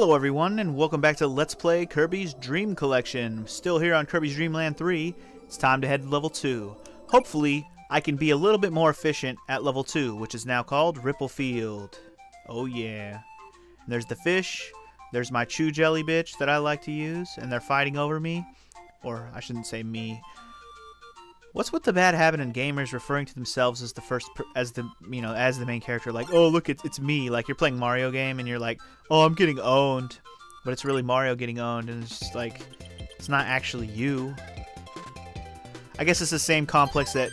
Hello everyone, and welcome back to Let's Play Kirby's Dream Collection. Still here on Kirby's Dream Land 3. It's time to head to level 2. Hopefully, I can be a little bit more efficient at level 2, which is now called Ripple Field. Oh yeah. And there's the fish. There's my chew jelly bitch that I like to use, and they're fighting over me. Or, I shouldn't say me. What's with the bad habit in gamers referring to themselves as the main character? Like, oh look, it's me. Like you're playing Mario game and you're like, oh, I'm getting owned, but it's really Mario getting owned, and it's just like, it's not actually you. I guess it's the same complex that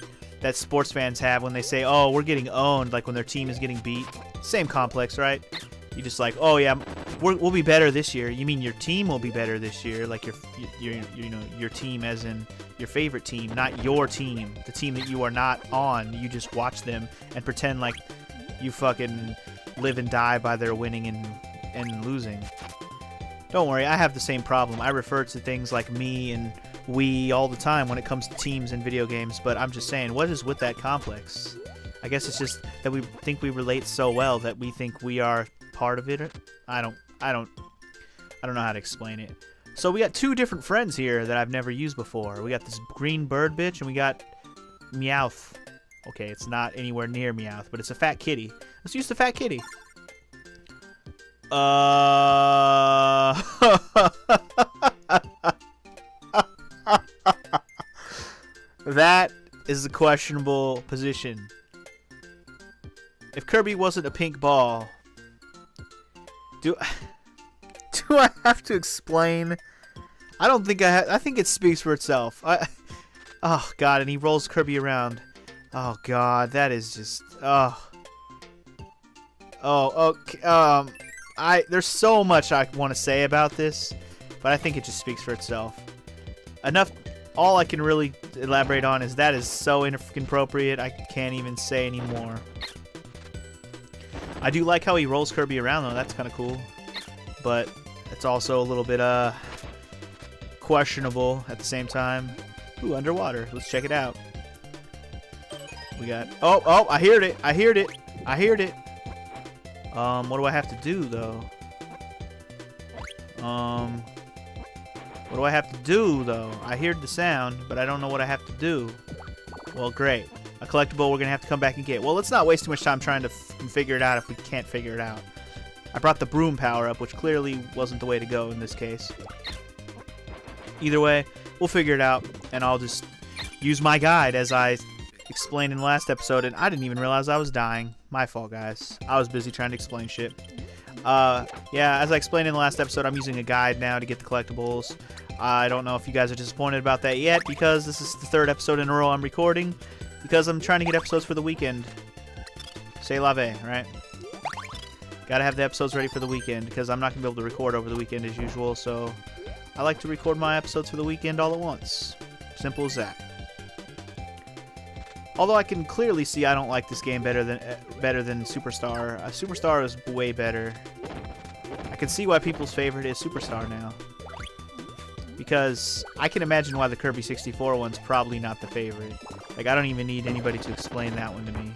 sports fans have when they say, oh, we're getting owned, like when their team is getting beat. Same complex, right? You just like, oh yeah, we'll be better this year. You mean your team will be better this year? Like your team, as in your favorite team, not your team, the team that you are not on. You just watch them and pretend like you fucking live and die by their winning and losing. Don't worry, I have the same problem. I refer to things like me and we all the time when it comes to teams in video games, but I'm just saying, what is with that complex? I guess it's just that we think we relate so well that we think we are part of it. I don't know how to explain it. So we got two different friends here that I've never used before. We got this green bird bitch, and we got Meowth. Okay, it's not anywhere near Meowth, but it's a fat kitty. Let's use the fat kitty. That is a questionable position. If Kirby wasn't a pink ball, do I have to explain? I don't think I think it speaks for itself. Oh god, and he rolls Kirby around. Oh god, that is just okay. There's so much I want to say about this, but I think it just speaks for itself. Enough. All I can really elaborate on is that is so inappropriate. I can't even say anymore. I do like how he rolls Kirby around though. That's kind of cool, but it's also a little bit questionable at the same time. Ooh, underwater. Let's check it out. We got oh, I heard it. What do I have to do though? What do I have to do though? I heard the sound, but I don't know what I have to do. Well, great. A collectible we're gonna have to come back and get. Well, let's not waste too much time trying to figure it out if we can't figure it out. I brought the broom power up, which clearly wasn't the way to go in this case. Either way, we'll figure it out, and I'll just use my guide as I explained in the last episode, and I didn't even realize I was dying. My fault, guys. I was busy trying to explain shit. Yeah, as I explained in the last episode, I'm using a guide now to get the collectibles. I don't know if you guys are disappointed about that yet, because this is the third episode in a row I'm recording, because I'm trying to get episodes for the weekend. C'est la vie, right? Gotta have the episodes ready for the weekend, because I'm not gonna be able to record over the weekend as usual, so I like to record my episodes for the weekend all at once. Simple as that. Although I can clearly see I don't like this game better than Superstar. Superstar is way better. I can see why people's favorite is Superstar now. Because I can imagine why the Kirby 64 one's probably not the favorite. Like, I don't even need anybody to explain that one to me.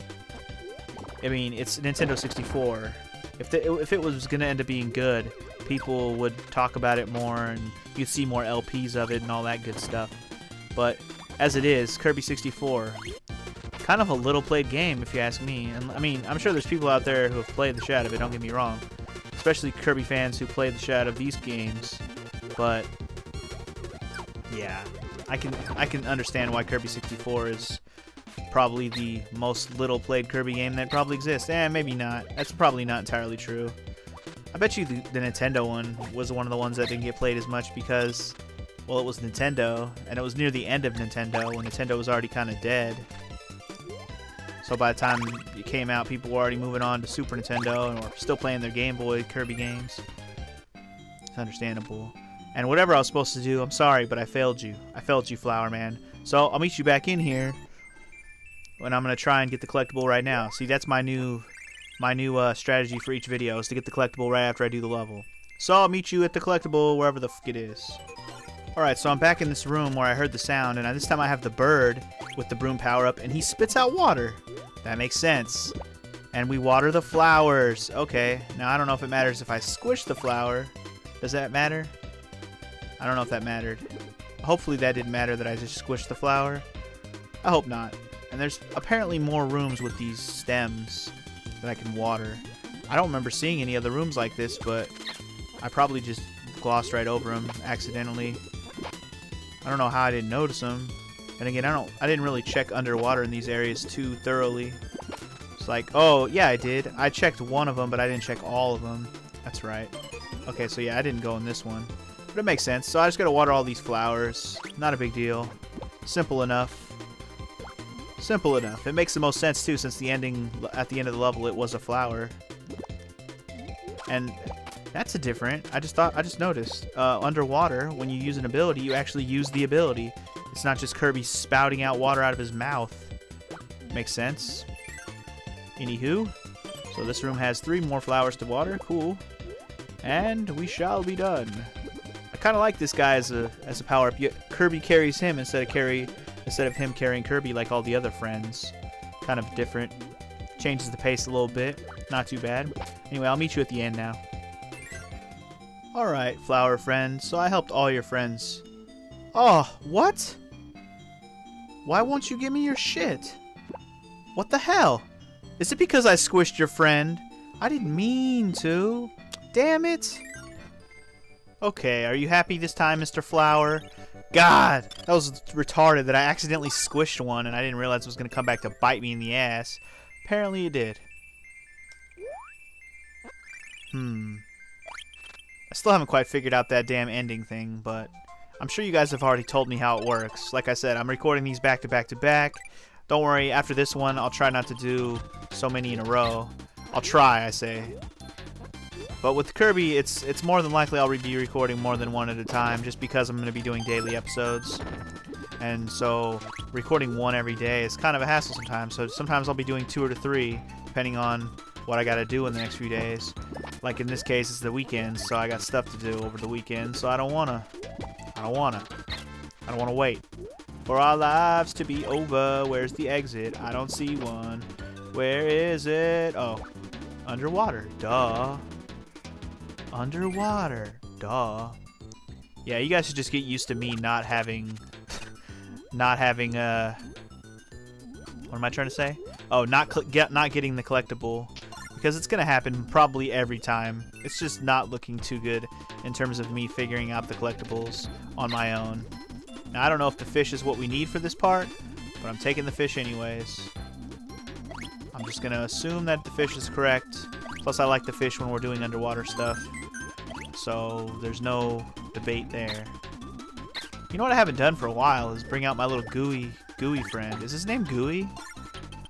I mean, it's Nintendo 64. If it was going to end up being good, people would talk about it more, and you'd see more LPs of it and all that good stuff. But as it is, Kirby 64, kind of a little played game if you ask me. And I mean, I'm sure there's people out there who have played the shit out of it, don't get me wrong. Especially Kirby fans who played the shit out of these games. But yeah, I can understand why Kirby 64 is probably the most little played Kirby game that probably exists. Maybe not. That's probably not entirely true. I bet you the Nintendo one was one of the ones that didn't get played as much because, well, it was Nintendo, and it was near the end of Nintendo when Nintendo was already kind of dead. So by the time it came out, people were already moving on to Super Nintendo and were still playing their Game Boy Kirby games. It's understandable. And whatever I was supposed to do, I'm sorry, but I failed you. I failed you, Flower Man. So I'll meet you back in here when I'm going to try and get the collectible right now. See, that's my new strategy for each video, is to get the collectible right after I do the level. So I'll meet you at the collectible wherever the fuck it is. Alright, so I'm back in this room where I heard the sound, and this time I have the bird with the broom power up, and he spits out water. That makes sense. And we water the flowers. Okay. Now, I don't know if it matters if I squish the flower. Does that matter? I don't know if that mattered. Hopefully that didn't matter that I just squished the flower. I hope not. And there's apparently more rooms with these stems that I can water. I don't remember seeing any other rooms like this, but I probably just glossed right over them accidentally. I don't know how I didn't notice them. And again, I didn't really check underwater in these areas too thoroughly. It's like, oh, yeah, I did. I checked one of them, but I didn't check all of them. That's right. Okay, so yeah, I didn't go in this one. But it makes sense. So I just gotta water all these flowers. Not a big deal. Simple enough. Simple enough. It makes the most sense too, since at the end of the level it was a flower. And that's a different. I just noticed. Underwater, when you use an ability, you actually use the ability. It's not just Kirby spouting out water out of his mouth. Makes sense. Anywho, so this room has 3 more flowers to water. Cool. And we shall be done. I kind of like this guy as a power-up. Kirby carries him instead of him carrying Kirby like all the other friends. Kind of different. Changes the pace a little bit. Not too bad. Anyway, I'll meet you at the end now. Alright, flower friend. So I helped all your friends. Oh, what? Why won't you give me your shit? What the hell? Is it because I squished your friend? I didn't mean to. Damn it. Okay, are you happy this time, Mr. Flower? God, that was retarded that I accidentally squished one and I didn't realize it was going to come back to bite me in the ass. Apparently it did. I still haven't quite figured out that damn ending thing, but I'm sure you guys have already told me how it works. Like I said, I'm recording these back to back to back. Don't worry, after this one, I'll try not to do so many in a row. I'll try, I say. But with Kirby, it's more than likely I'll be recording more than one at a time, just because I'm going to be doing daily episodes. And so, recording one every day is kind of a hassle sometimes. So sometimes I'll be doing 2 or 3, depending on what I got to do in the next few days. Like in this case, it's the weekend, so I got stuff to do over the weekend. So I don't wanna wait for our lives to be over. Where's the exit? I don't see one. Where is it? Oh, underwater. Duh. Underwater. Duh. Yeah, you guys should just get used to me not having, what am I trying to say? Oh, not getting the collectible, because it's gonna happen probably every time. It's just not looking too good in terms of me figuring out the collectibles on my own. Now, I don't know if the fish is what we need for this part, but I'm taking the fish anyways. I'm just gonna assume that the fish is correct. Plus, I like the fish when we're doing underwater stuff, so there's no debate there. You know what I haven't done for a while is bring out my little gooey friend. Is his name Gooey?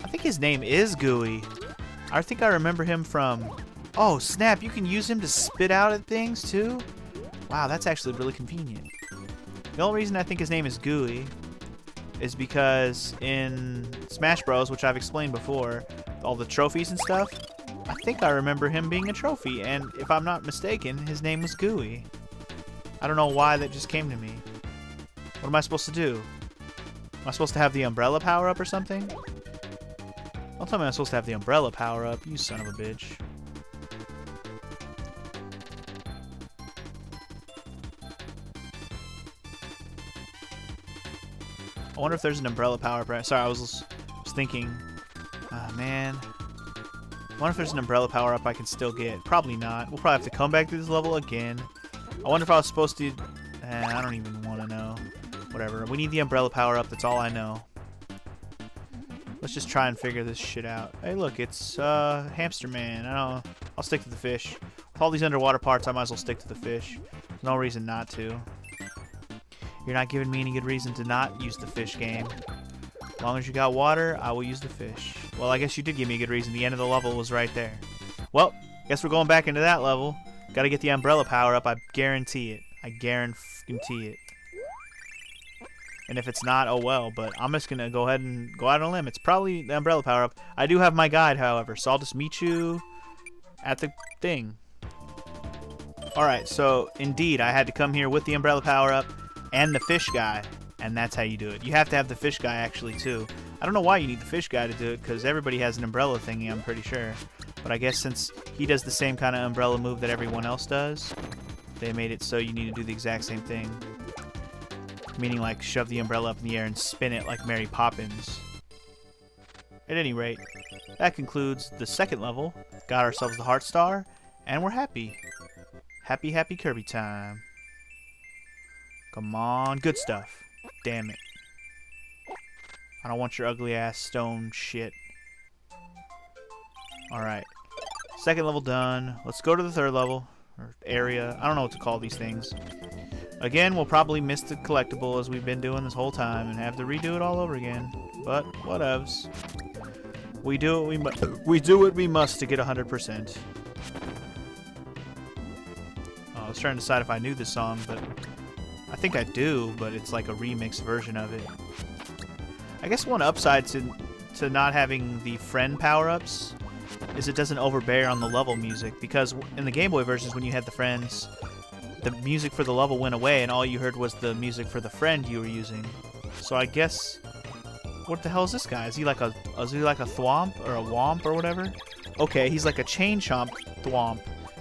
I think his name is Gooey. I think I remember him from... Oh, snap, you can use him to spit out at things, too? Wow, that's actually really convenient. The only reason I think his name is Gooey is because in Smash Bros., which I've explained before, all the trophies and stuff, I think I remember him being a trophy, and if I'm not mistaken, his name was Gooey. I don't know why that just came to me. What am I supposed to do? Am I supposed to have the umbrella power-up or something? Don't tell me I'm supposed to have the umbrella power-up, you son of a bitch. I wonder if there's an umbrella power-up. Sorry, I was thinking. Man. I wonder if there's an umbrella power-up I can still get. Probably not. We'll probably have to come back to this level again. I wonder if I was supposed to... I don't even want to know. Whatever. We need the umbrella power-up. That's all I know. Let's just try and figure this shit out. Hey, look, it's Hamster Man. I'll stick to the fish. With all these underwater parts, I might as well stick to the fish. There's no reason not to. You're not giving me any good reason to not use the fish game. As long as you got water, I will use the fish. Well, I guess you did give me a good reason. The end of the level was right there. Well, guess we're going back into that level. Gotta get the umbrella power up. I guarantee it. I guarantee it. And if it's not, oh well. But I'm just gonna go ahead and go out on a limb. It's probably the umbrella power up. I do have my guide, however, so I'll just meet you at the thing. Alright, so indeed, I had to come here with the umbrella power up and the fish guy, and that's how you do it. You have to have the fish guy actually too. I don't know why you need the fish guy to do it, because everybody has an umbrella thingy, I'm pretty sure. But I guess since he does the same kind of umbrella move that everyone else does, they made it so you need to do the exact same thing. Meaning, like, shove the umbrella up in the air and spin it like Mary Poppins. At any rate, that concludes the second level. Got ourselves the Heart Star, and we're happy. Happy, happy Kirby time. Come on, good stuff. Damn it. I don't want your ugly ass stone shit. Alright. Second level done. Let's go to the third level. Or area. I don't know what to call these things. Again, we'll probably miss the collectible as we've been doing this whole time and have to redo it all over again. But whatevs. We do what we must to get 100%. I was trying to decide if I knew this song, but I think I do, but it's like a remix version of it. I guess one upside to not having the friend power-ups is it doesn't overbear on the level music, because in the Game Boy versions when you had the friends, the music for the level went away and all you heard was the music for the friend you were using. So I guess, what the hell is this guy? Is he like a thwomp or a womp or whatever? Okay, he's like a chain chomp thwomp.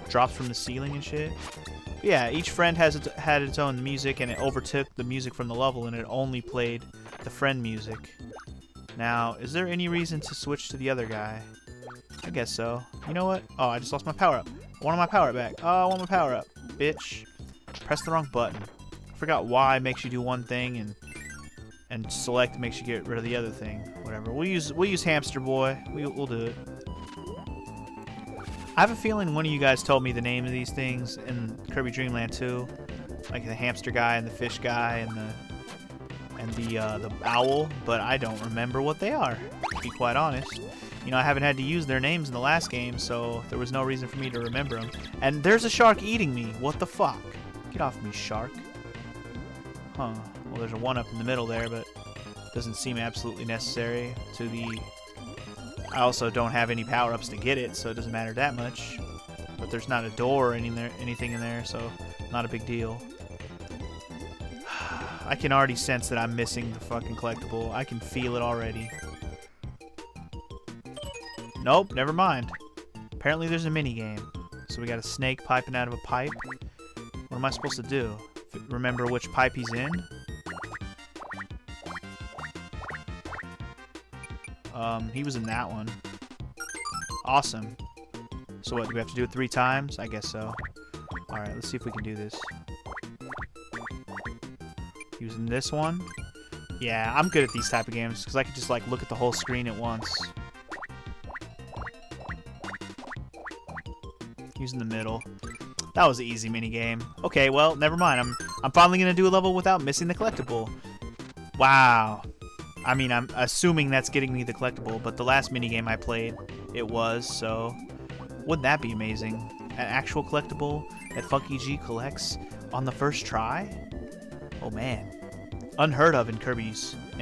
Drops from the ceiling and shit. Yeah, each friend had its own music, and it overtook the music from the level, and it only played the friend music. Now, is there any reason to switch to the other guy? I guess so. You know what? Oh, I just lost my power-up. I wanted my power-up back. Oh, I want my power-up. Bitch. Press the wrong button. I forgot Y makes you do one thing, and select makes you get rid of the other thing. Whatever. We'll use Hamster Boy. We'll do it. I have a feeling one of you guys told me the name of these things in Kirby Dream Land 2, like the hamster guy and the fish guy and the owl, but I don't remember what they are, to be quite honest. You know, I haven't had to use their names in the last game, so there was no reason for me to remember them. And there's a shark eating me. What the fuck? Get off me, shark. Huh. Well, there's a one-up in the middle there, but doesn't seem absolutely necessary to the... I also don't have any power-ups to get it, so it doesn't matter that much. But there's not a door or anything in there, so not a big deal. I can already sense that I'm missing the fucking collectible. I can feel it already. Nope, never mind. Apparently there's a minigame. So we got a snake piping out of a pipe. What am I supposed to do? Remember which pipe he's in? He was in that one. Awesome. So what, do we have to do it 3 times? I guess so. Alright, let's see if we can do this. He was in this one. Yeah, I'm good at these type of games, because I can just, like, look at the whole screen at once. He was in the middle. That was an easy minigame. Okay, well, never mind. I'm finally going to do a level without missing the collectible. Wow. I mean, I'm assuming that's getting me the collectible, but the last minigame I played, it was, so wouldn't that be amazing? An actual collectible that Funky G collects on the first try? Oh man. Unheard of in a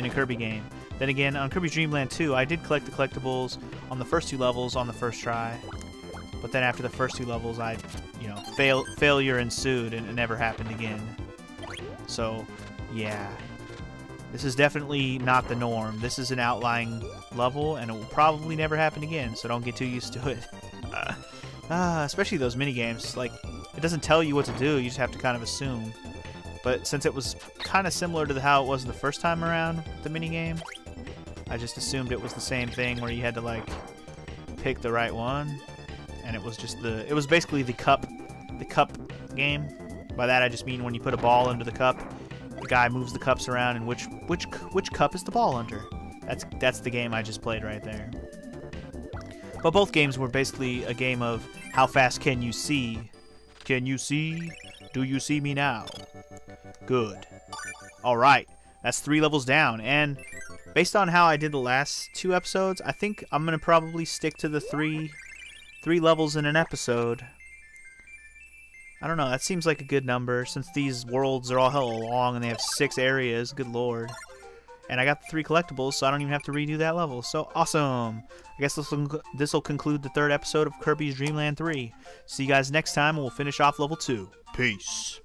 Kirby game. Then again, on Kirby's Dream Land 2, I did collect the collectibles on the first 2 levels on the first try. But then after the first 2 levels, failure ensued and it never happened again. So, yeah. This is definitely not the norm. This is an outlying level, and it will probably never happen again, so don't get too used to it. Especially those minigames. Like, it doesn't tell you what to do, you just have to kind of assume. But since it was kind of similar to how it was the first time around, the minigame, I just assumed it was the same thing where you had to, like, pick the right one. And it was just it was basically the cup game. By that I just mean when you put a ball into the cup, the guy moves the cups around, and which cup is the ball under? That's the game I just played right there. But both games were basically a game of how fast can you see? Can you see? Do you see me now? Good. Alright, that's 3 levels down, and based on how I did the last 2 episodes, I think I'm gonna probably stick to the 3 levels in an episode. I don't know, that seems like a good number, since these worlds are all hella long and they have 6 areas, good lord. And I got the 3 collectibles, so I don't even have to redo that level, so awesome! I guess this will conclude the 3rd episode of Kirby's Dream Land 3. See you guys next time, and we'll finish off level 2. Peace!